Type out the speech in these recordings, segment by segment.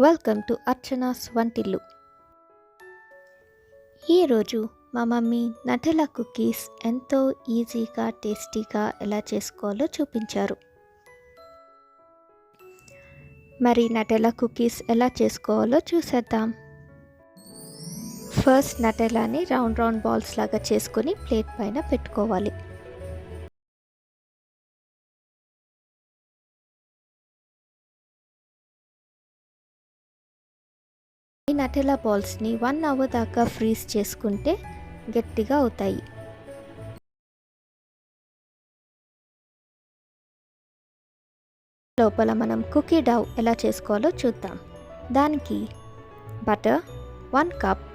Welcome to Archana's వంటిల్లు. ఈరోజు మా మమ్మీ నటెలా కుకీస్ ఎంతో ఈజీగా టేస్టీగా ఎలా చేసుకోవాలో చూపించారు. మరి నటెలా కుకీస్ ఎలా చేసుకోవాలో చూసేద్దాం. ఫస్ట్ నటెలాని రౌండ్ బాల్స్ లాగా చేసుకొని ప్లేట్ పైన పెట్టుకోవాలి. ఈ నటెలా బాల్స్ని 1 అవర్ దాకా ఫ్రీజ్ చేసుకుంటే గట్టిగా అవుతాయి. లోపల మనం కుకీ డౌ ఎలా చేసుకోవాలో చూద్దాం. దానికి బటర్ 1 కప్,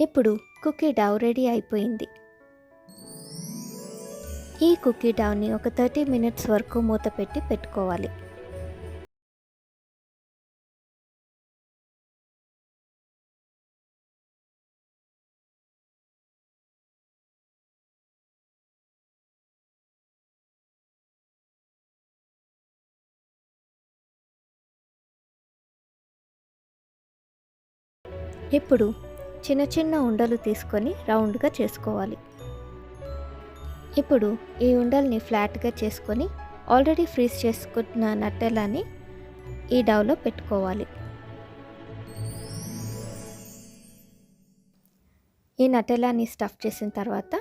ఇప్పుడు కుకీ డౌ రెడీ అయిపోయింది. ఈ కుకీ డౌని ఒక 30 మినిట్స్ వరకు మూత పెట్టి పెట్టుకోవాలి. ఇప్పుడు చిన్న చిన్న ఉండలు తీసుకొని రౌండ్గా చేసుకోవాలి. ఇప్పుడు ఈ ఉండల్ని ఫ్లాట్గా చేసుకొని ఆల్రెడీ ఫ్రీజ్ చేసుకున్న నటెలాని ఈ డౌలో పెట్టుకోవాలి. ఈ నటెలాని స్టఫ్ చేసిన తర్వాత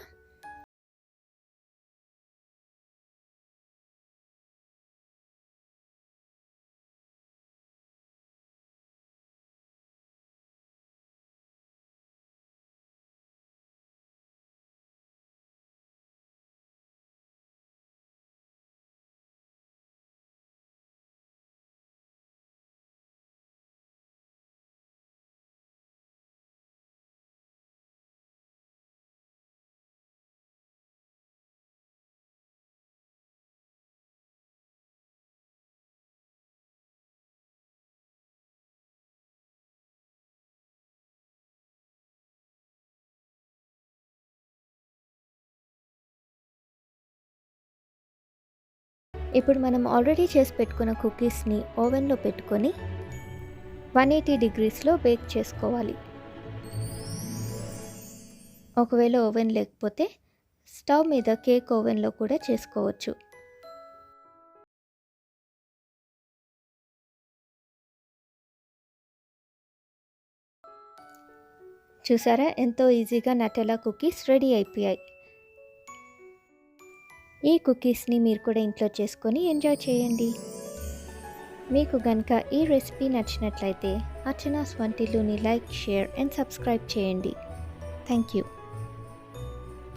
ఇప్పుడు మనం ఆల్రెడీ చేసి పెట్టుకున్న కుకీస్ని ఓవెన్లో పెట్టుకొని 180 డిగ్రీస్లో బేక్ చేసుకోవాలి. ఒకవేళ ఓవెన్ లేకపోతే స్టవ్ మీద కేక్ ఓవెన్లో కూడా చేసుకోవచ్చు. చూసారా, ఎంతో ఈజీగా నటెలా కుకీస్ రెడీ అయిపోయాయి. ఈ కుకీస్ని మీరు కూడా ఇంట్లో చేసుకొని ఎంజాయ్ చేయండి. మీకు కనుక ఈ రెసిపీ నచ్చినట్లయితే అర్చనాస్ వంటిల్లుని లైక్, షేర్ అండ్ సబ్స్క్రైబ్ చేయండి. Thank you.